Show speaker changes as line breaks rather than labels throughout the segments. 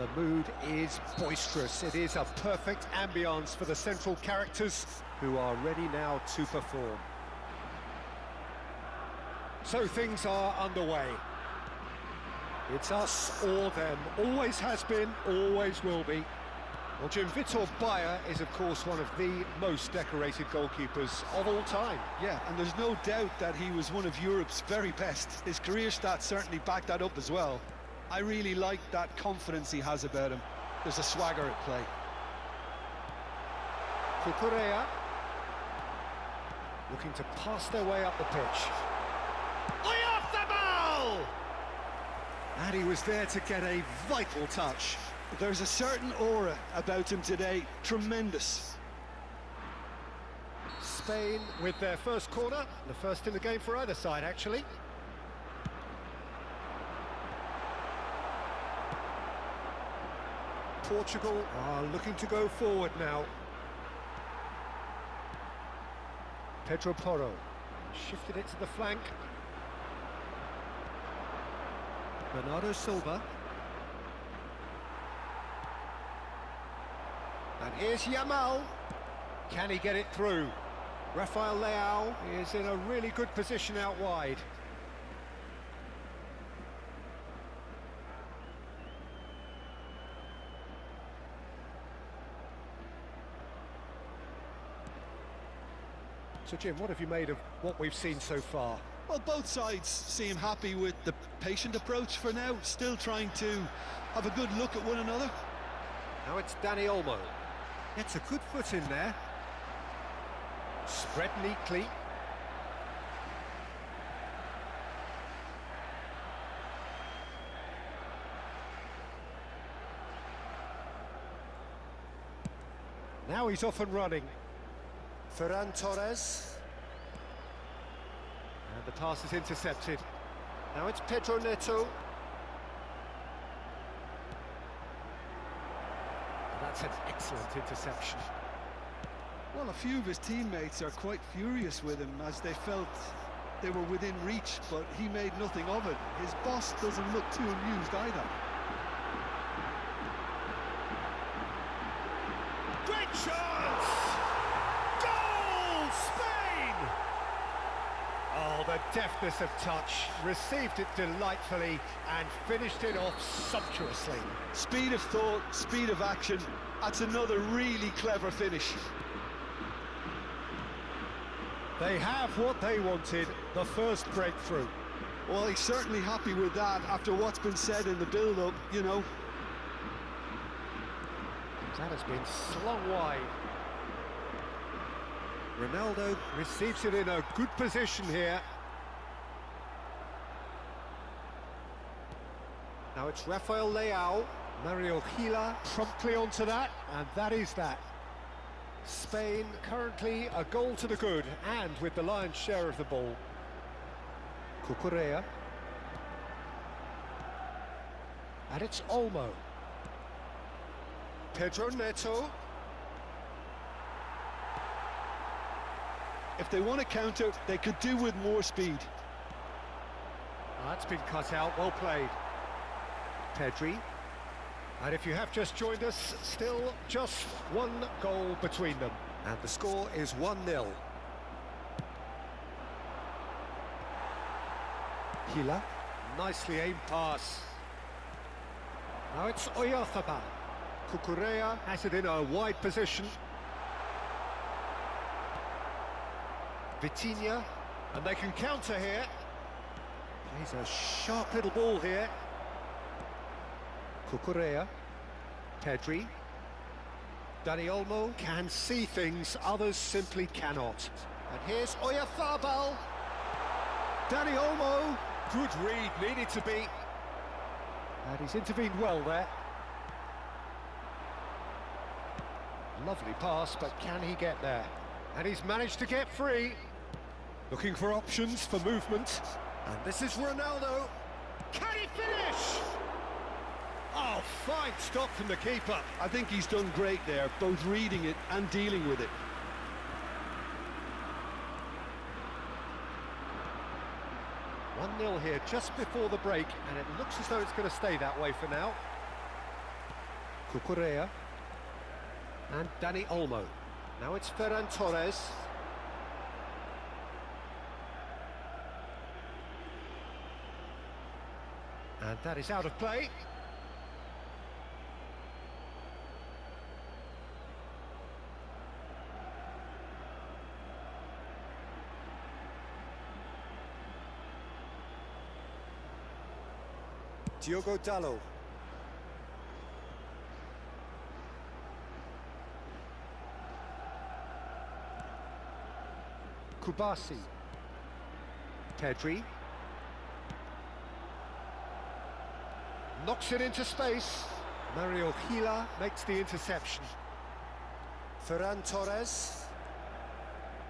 The mood is boisterous. It is a perfect ambience for the central characters who are ready now to perform. So things are underway. It's us or them. Always has been, always will be. Well, Jim, Vitor Bayer is, of course, one of the most decorated goalkeepers of all time.
Yeah, and there's no doubt that he was one of Europe's very best. His career stats certainly back that up as well. I really like that confidence he has about him. There's a swagger at play.
Cucurella looking to pass their way up the pitch. Oyarzabal! And he was there to get a vital touch.
There's a certain aura about him today. Tremendous.
Spain with their first corner. The first in the game for either side, actually. Portugal are looking to go forward now. Pedro Porro shifted it to the flank. Bernardo Silva. And here's Yamal. Can he get it through? Rafael Leao is in a really good position out wide. So Jim, what have you made of what we've seen so far?
Well, both sides seem happy with the patient approach for now, still trying to have a good look at one another.
Now it's Dani Olmo. Gets a good foot in there. Spread neatly. Now he's off and running. Ferran Torres. And the pass is intercepted. Now it's Pedro Neto. That's an excellent interception.
Well, a few of his teammates are quite furious with him as they felt they were within reach, but he made nothing of it. His boss doesn't look too amused either.
Great chance! Goal! Spain! Oh, the deftness of touch. Received it delightfully and finished it off sumptuously.
Speed of thought, speed of action. That's another really clever finish.
They have what they wanted, the first breakthrough.
Well, he's certainly happy with that after what's been said in the build-up, you know.
That has been slung wide. Ronaldo receives it in a good position here. Now it's Rafael Leao. Mario Gila promptly onto that, and that is that. Spain currently a goal to the good, and with the lion's share of the ball. Cucurella. And it's Olmo. Pedro Neto.
If they want to counter, they could do with more speed.
That's been cut out, well played. Pedri. And if you have just joined us, still just one goal between them. And the score is 1-0. Gila. Nicely aimed pass. Now it's Oyarzabal. Cucurella has it in a wide position. Vitinha. And they can counter here. Plays a sharp little ball here. Cucurella, Pedri, Dani Olmo can see things others simply cannot. And here's Oyarzabal. Dani Olmo, good read, needed to be. And he's intervened well there. Lovely pass, but can he get there? And he's managed to get free. Looking for options for movement. And this is Ronaldo. Can he finish? Oh, fine stop from the keeper.
I think he's done great there, both reading it and dealing with it.
1-0 here just before the break, and it looks as though it's going to stay that way for now. Cucurella. And Dani Olmo. Now it's Ferran Torres. And that is out of play. Diogo Dalot. Kubasi. Pedri. Knocks it into space. Mario Gila makes the interception. Ferran Torres.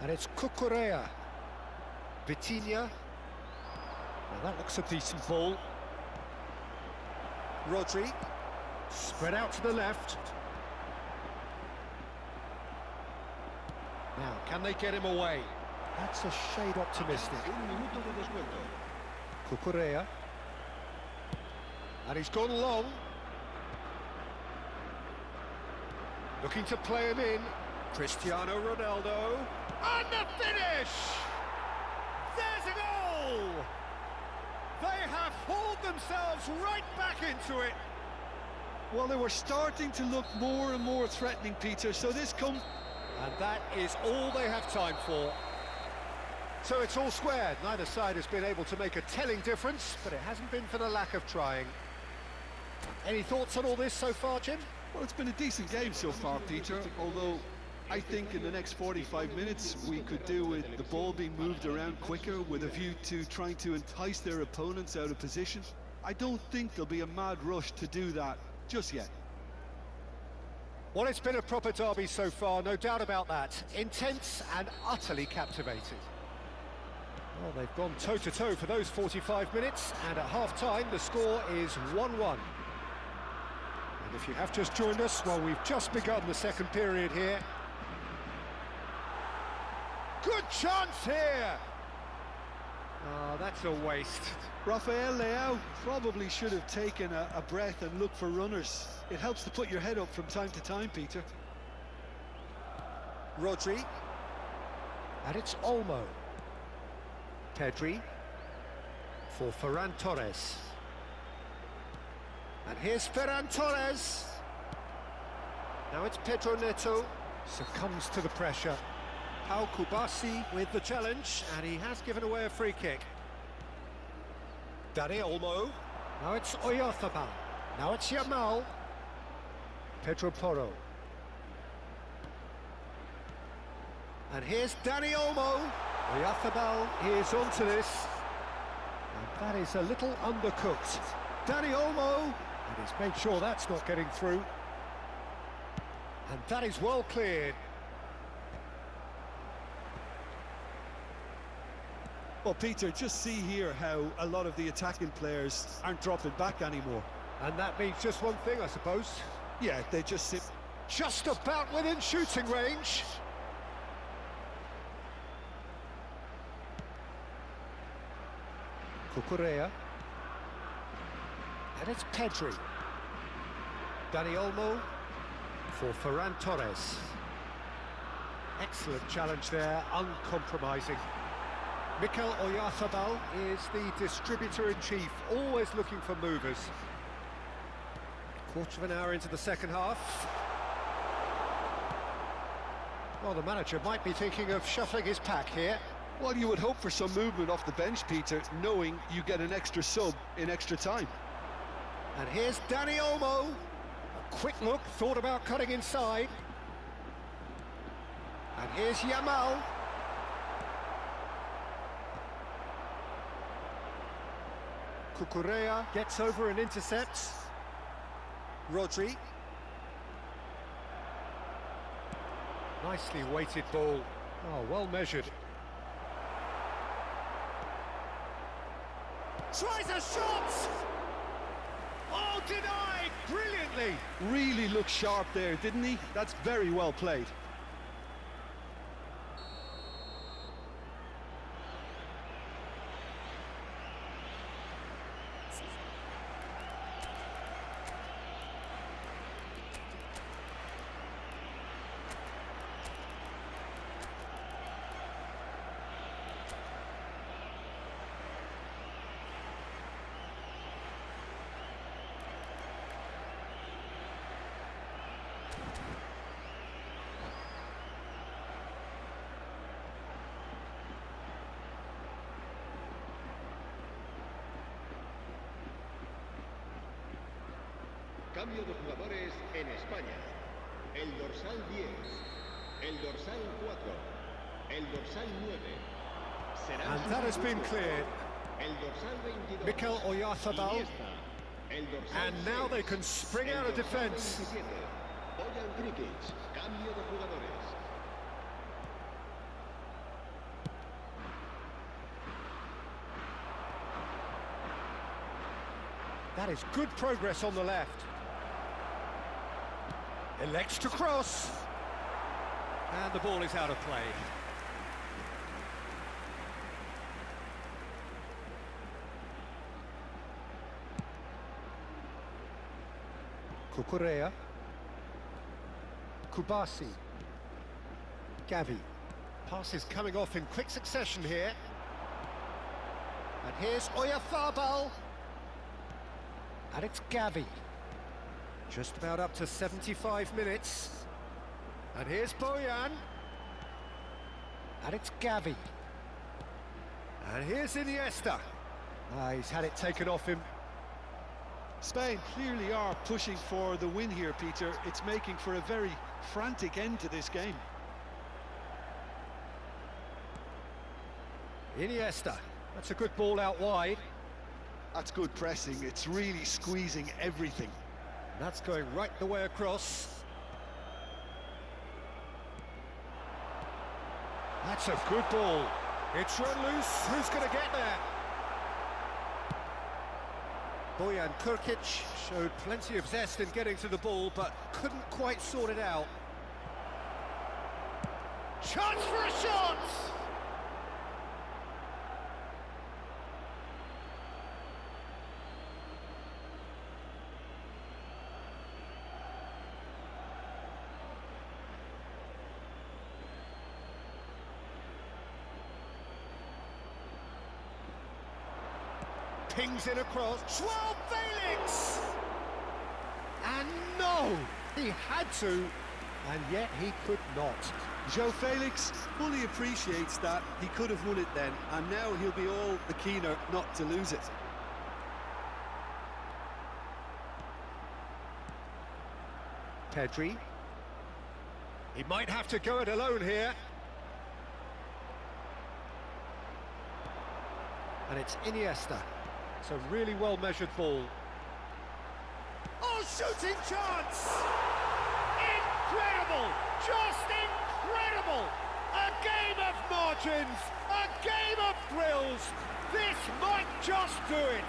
And it's Cucurella. Vitinha. Well, that looks a decent ball. Rodri. Spread out to the left. Now, can they get him away? That's a shade optimistic. Cucurella. And he's gone long. Looking to play him in. Cristiano Ronaldo. And the finish! There's a goal! They have hauled themselves right back into it.
Well, they were starting to look more and more threatening, Peter, so this comes...
And that is all they have time for. So it's all squared. Neither side has been able to make a telling difference, but it hasn't been for the lack of trying. Any thoughts on all this so far, Jim?
Well, it's been a decent game so far, Peter, although I think in the next 45 minutes we could do with the ball being moved around quicker with a view to trying to entice their opponents out of position. I don't think there'll be a mad rush to do that just yet.
Well, it's been a proper derby so far, no doubt about that. Intense and utterly captivating. Well, they've gone toe-to-toe for those 45 minutes, and at half-time the score is 1-1. And if you have just joined us, well, we've just begun the second period here. Good chance here! Oh, that's a waste.
Rafael Leao probably should have taken a breath and looked for runners. It helps to put your head up from time to time, Peter.
Rodri. And it's Olmo. Pedri. For Ferran Torres. And here's Ferran Torres. Now it's Pedro Neto. Succumbs to the pressure. Pau Kubasi with the challenge, and he has given away a free kick. Dani Olmo. Now it's Oyarzabal. Now it's Yamal. Pedro Porro. And here's Dani Olmo. Oyarzabal is onto this. And that is a little undercooked. Dani Olmo. And he's made sure that's not getting through. And that is well cleared.
Well, Peter, just see here how a lot of the attacking players aren't dropping back anymore.
And that means just one thing, I suppose.
Yeah, they just sit...
Just about within shooting range. Cucurella. And it's Pedri. Dani Olmo for Ferran Torres. Excellent challenge there, uncompromising. Mikel Oyarzabal is the distributor-in-chief, always looking for movers. Quarter of an hour into the second half. Well, the manager might be thinking of shuffling his pack here.
Well, you would hope for some movement off the bench, Peter, knowing you get an extra sub in extra time.
And here's Dani Olmo. A quick look, thought about cutting inside. And here's Yamal. Cucurella gets over and intercepts. Rodri. Nicely weighted ball. Oh, well measured. Tries a shot! Oh, denied! Brilliantly!
Really looked sharp there, didn't he? That's very well played.
Cambio de jugadores en España. El dorsal 10, el dorsal 4, el dorsal 9.
And that has been cleared.
El dorsal 22.
Mikel Oyarzabal.
Iniesta. El dorsal
And now
6.
they can spring
El
out of
dorsal
defence.
27. Bojan Krikic. Cambio de jugadores.
That is good progress on the left. Elects to cross. And the ball is out of play. Cucurella. Kubasi. Gavi. Passes coming off in quick succession here. And here's Oyarzabal. And it's Gavi. Just about up to 75 minutes. And here's Bojan. And it's Gavi. And here's Iniesta. He's had it taken off him.
Spain clearly are pushing for the win here, Peter. It's making for a very frantic end to this game.
Iniesta. That's a good ball out wide.
That's good pressing. It's really squeezing everything.
That's going right the way across. That's a good ball. It's run loose. Who's going to get there? Bojan Krikic showed plenty of zest in getting to the ball, but couldn't quite sort it out. Chance for a shot! Pings it across. Joao Felix! And no! He had to, and yet he could not.
Joao Felix fully appreciates that. He could have won it then, and now he'll be all the keener not to lose it.
Pedri. He might have to go it alone here. And it's Iniesta. It's a really well-measured ball. Oh, shooting chance! Incredible! Just incredible! A game of margins! A game of thrills! This might just do it!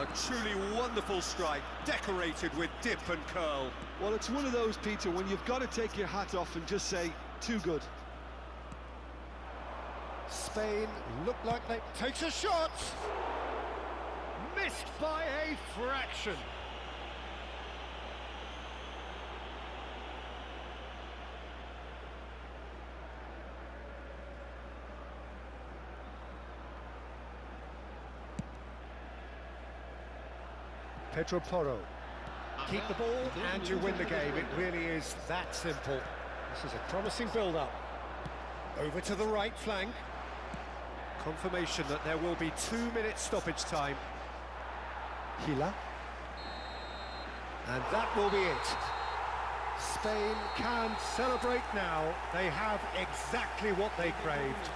A truly wonderful strike, decorated with dip and curl.
Well, it's one of those, Peter, when you've got to take your hat off and just say, too good.
Spain look like they takes a shot. Missed by a fraction. Pedro Porro. Keep the ball and you win the game. It really is that simple. This is a promising build-up. Over to the right flank. Confirmation that there will be 2 minutes stoppage time. Hila. And that will be it. Spain can celebrate now. They have exactly what they craved.